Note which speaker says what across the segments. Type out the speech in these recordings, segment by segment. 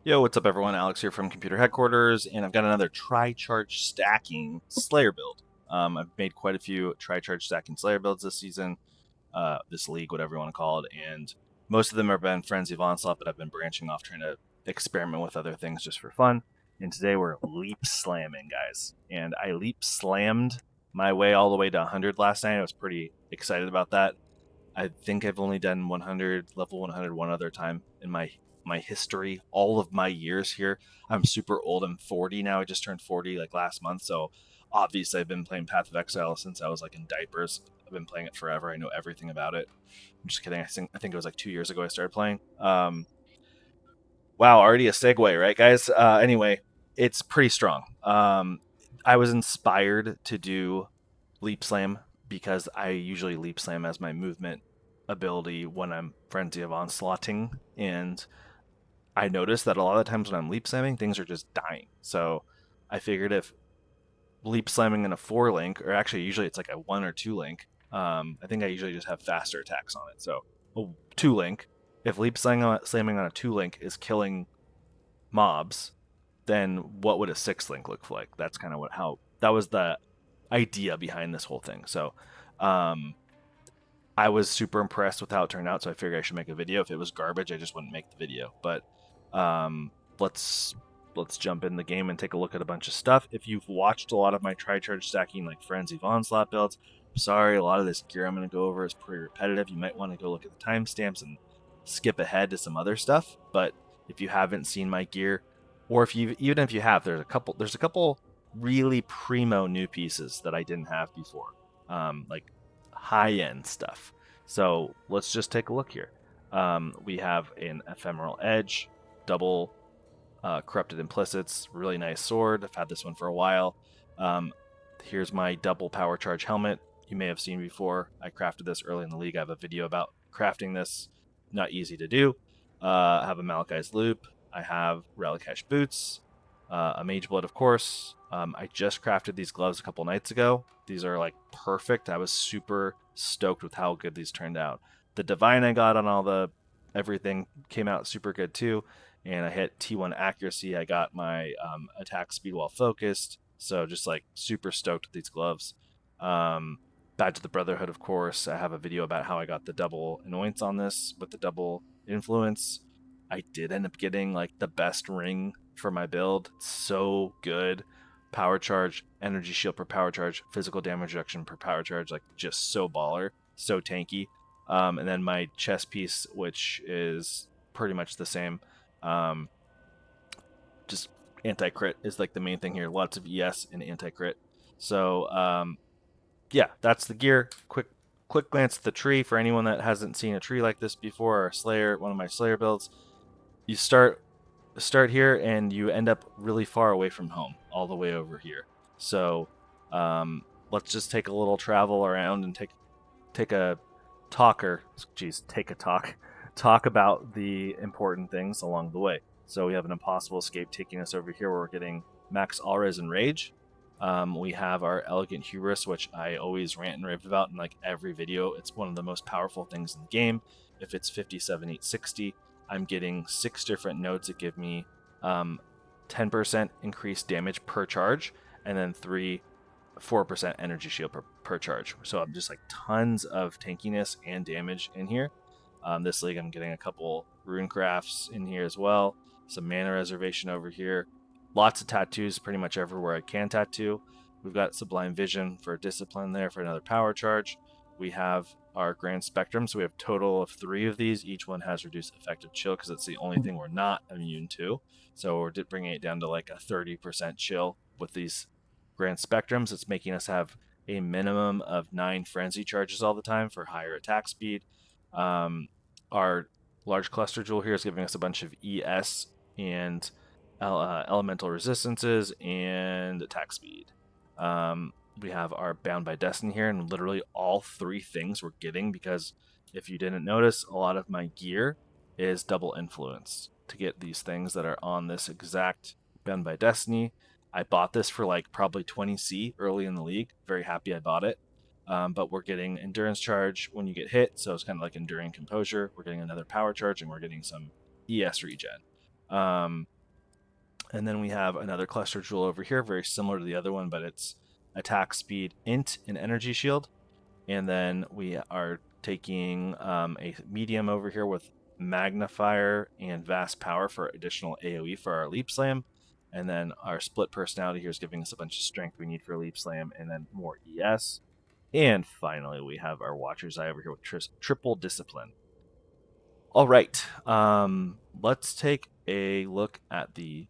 Speaker 1: Yo, what's up everyone? Alex here from Computer Headquarters, and I've got another Tri-Charge Stacking Slayer build. I've made quite a few Tri-Charge Stacking Slayer builds this season, this league, whatever you want to call it, and most of them have been Frenzy of Onslaught, but I've been branching off trying to experiment with other things just for fun. And today we're leap slamming, guys. And I leap slammed my way all the way to 100 last night. I was pretty excited about that. I think I've only done 100, level 100 one other time in my history, all of my years here. I'm super old. I'm 40 now. I just turned 40 like last month. So obviously I've been playing Path of Exile since I was like in diapers. I've been playing it forever. I know everything about it. I'm just kidding. I think it was like 2 years ago I started playing. Wow, already a segue, right, guys? Anyway, it's pretty strong. I was inspired to do Leap Slam because I usually Leap Slam as my movement ability when I'm Frenzy of Onslaughting, and I noticed that a lot of the times when I'm Leap Slamming, things are just dying. So I figured if Leap Slamming in a 4 link, or actually usually it's like a 1 or 2 link, I think I usually just have faster attacks on it. So a 2 link, if Leap Slamming on a 2 link is killing mobs, then what would a 6 link look like? That's kind of how that was the idea behind this whole thing. So um, I was super impressed with how it turned out, so I figured I should make a video. If it was garbage, I just wouldn't make the video. But um, let's let's jump in the game and take a look at a bunch of stuff. If you've watched a lot of my Tri-Charge stacking like Frenzy of Onslaught builds, sorry, a lot of this gear I'm going to go over is pretty repetitive. You might want to go look at the timestamps and skip ahead to some other stuff. But if you haven't seen my gear, or if you even if you have, there's a couple really primo new pieces that I didn't have before, like high-end stuff. So let's just take a look here. We have an Ephemeral Edge, double Corrupted Implicits, really nice sword. I've had this one for a while. Here's my double Power Charge helmet. You may have seen before. I crafted this early in the league. I have a video about crafting this. Not easy to do. I have a Malachi's Loop. I have Relicash Boots. A Mage Blood, of course. I just crafted these gloves a couple nights ago. These are like perfect. I was super stoked with how good these turned out. The Divine I got on all the everything came out super good too. And I hit T1 accuracy. I got my attack speed while focused. So just like super stoked with these gloves. Badge of the Brotherhood, of course. I have a video about how I got the double annoyance on this with the double influence. I did end up getting like the best ring for my build. It's so good. Power charge, energy shield per power charge, physical damage reduction per power charge, like just so baller, so tanky. And then my chest piece, which is pretty much the same. Um, just anti crit is like the main thing here. Lots of ES and anti crit. So yeah, that's the gear. Quick glance at the tree for anyone that hasn't seen a tree like this before, or Slayer, one of my Slayer builds. You start here and you end up really far away from home, all the way over here. So let's just take a little travel around and take a talk about the important things along the way. So we have an impossible escape taking us over here where we're getting max Alres and Rage. We have our Elegant Hubris, which I always rant and rave about in like every video. It's one of the most powerful things in the game. If it's 57, 860, I'm getting 6 different nodes that give me 10% increased damage per charge, and then 4% energy shield per charge. So I'm just like tons of tankiness and damage in here. This league, I'm getting a couple rune crafts in here as well. Some mana reservation over here. Lots of tattoos pretty much everywhere I can tattoo. We've got Sublime Vision for Discipline there for another power charge. We have our Grand Spectrum, so we have a total of 3 of these. Each one has reduced effective chill because it's the only thing we're not immune to. So we're bringing it down to like a 30% chill with these Grand Spectrums. It's making us have a minimum of 9 Frenzy charges all the time for higher attack speed. Our large cluster jewel here is giving us a bunch of ES and elemental resistances and attack speed. We have our Bound by Destiny here, and literally all 3 things we're getting because if you didn't notice, a lot of my gear is double influence to get these things that are on this exact Bound by Destiny. I bought this for like probably 20C early in the league. Very happy I bought it. But we're getting endurance charge when you get hit, so it's kind of like enduring composure. We're getting another power charge, and we're getting some ES regen. And then we have another cluster jewel over here, very similar to the other one, but it's attack speed, int, and energy shield. And then we are taking a medium over here with magnifier and vast power for additional AoE for our leap slam. And then our split personality here is giving us a bunch of strength we need for leap slam, and then more ES. And finally, we have our Watcher's Eye over here with triple discipline. All right, let's take a look at the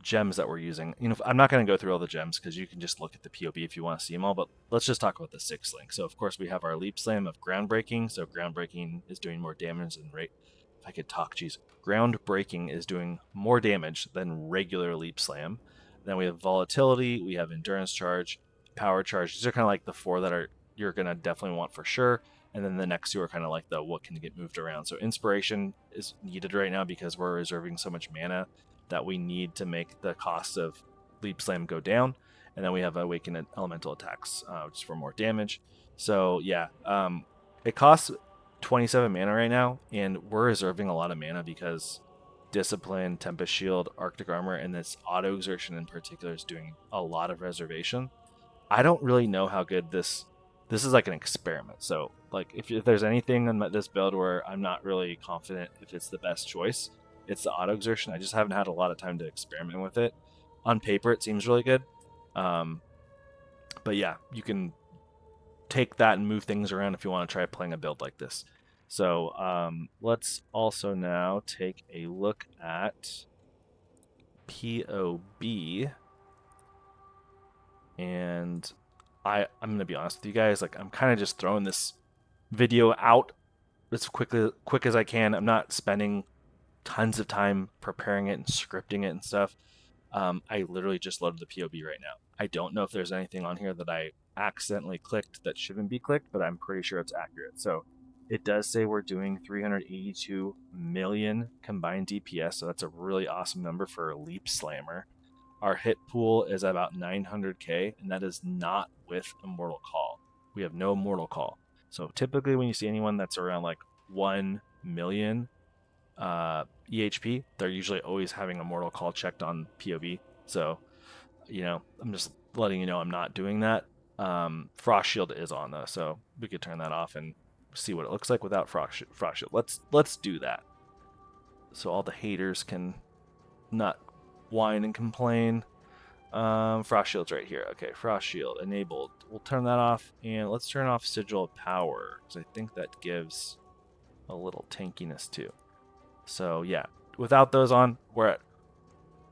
Speaker 1: gems that we're using. I'm not going to go through all the gems because you can just look at the POB if you want to see them all, but let's just talk about the 6 link. So of course we have our leap slam of groundbreaking. So groundbreaking is doing more damage than if I could talk, geez. Groundbreaking is doing more damage than regular leap slam. Then we have volatility, we have endurance charge, power charge. These are kind of like the 4 that you're going to definitely want for sure. And then the next 2 are kind of like the what can get moved around. So inspiration is needed right now because we're reserving so much mana that we need to make the cost of leap slam go down. And then we have awakened elemental attacks, which is for more damage. So yeah, it costs 27 mana right now, and we're reserving a lot of mana because discipline, tempest shield, arctic armor, and this auto exertion in particular is doing a lot of reservation. I don't really know how good this is, like an experiment. So like if there's anything in this build where I'm not really confident if it's the best choice, it's the auto exertion. I just haven't had a lot of time to experiment with it. On paper, it seems really good. But yeah, you can take that and move things around if you want to try playing a build like this. So let's also now take a look at POB. And I'm going to be honest with you guys, like I'm kind of just throwing this video out as quick as I can. I'm not spending tons of time preparing it and scripting it and stuff. I literally just loaded the POB right now. I don't know if there's anything on here that I accidentally clicked that shouldn't be clicked, but I'm pretty sure it's accurate. So it does say we're doing 382 million combined DPS, so that's a really awesome number for a leap slammer. Our hit pool is about 900k, and that is not with a mortal call. We have no mortal call. So typically when you see anyone that's around like 1 million EHP, they're usually always having a mortal call checked on POB. So, I'm just letting you know I'm not doing that. Frost Shield is on though, so we could turn that off and see what it looks like without Frost Shield. Let's do that. So all the haters can not whine and complain. Frost Shield's right here. Okay, Frost Shield enabled. We'll turn that off, and let's turn off Sigil of Power, because I think that gives a little tankiness too. So yeah, without those on, we're at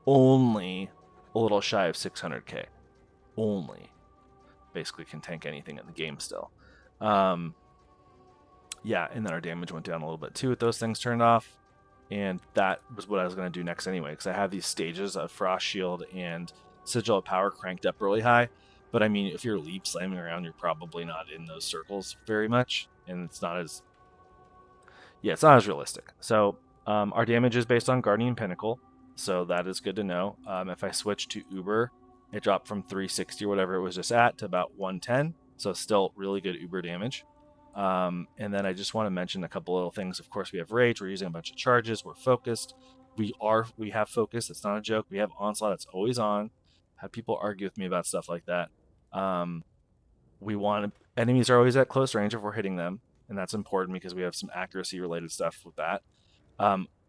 Speaker 1: only a little shy of 600k. Only. Basically can tank anything in the game still. Yeah, and then our damage went down a little bit too with those things turned off. And that was what I was going to do next anyway, because I have these stages of Frost Shield and Sigil of Power cranked up really high. But I mean, if you're leap slamming around, you're probably not in those circles very much, and it's not as realistic. So our damage is based on Guardian Pinnacle, so that is good to know. If I switch to Uber, it dropped from 360 or whatever it was just at to about 110, so still really good Uber damage. And then I just want to mention a couple little things. Of course, we have Rage. We're using a bunch of charges. We're focused. We have focus. It's not a joke. We have Onslaught. It's always on. Have people argue with me about stuff like that. Enemies are always at close range if we're hitting them, and that's important because we have some accuracy related stuff with that.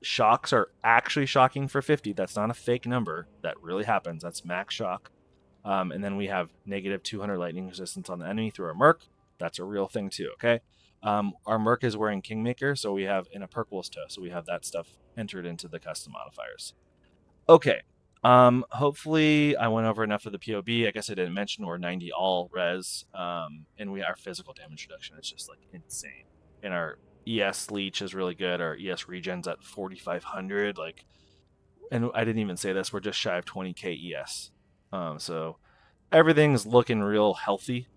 Speaker 1: Shocks are actually shocking for 50. That's not a fake number. That really happens. That's max shock. And then we have negative 200 lightning resistance on the enemy through our Merc. That's a real thing too, okay? Our Merc is wearing Kingmaker, so we have in a Perkwolf's toe, so we have that stuff entered into the custom modifiers. Okay, hopefully I went over enough of the POB. I guess I didn't mention we're 90 all res, and our physical damage reduction is just like insane. And our ES leech is really good. Our ES regen's at 4,500. And I didn't even say this. We're just shy of 20k ES. So everything's looking real healthy.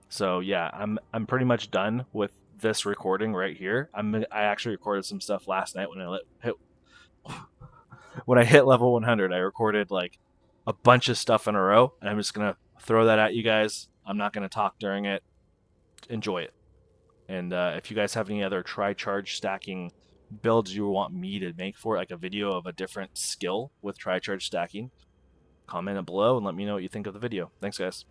Speaker 1: So yeah, I'm pretty much done with this recording right here. I actually recorded some stuff last night when I hit level 100. I recorded like a bunch of stuff in a row, and I'm just gonna throw that at you guys. I'm not gonna talk during it. Enjoy it. And if you guys have any other tri-charge stacking builds you want me to make for it, like a video of a different skill with tri-charge stacking, comment it below and let me know what you think of the video. Thanks, guys.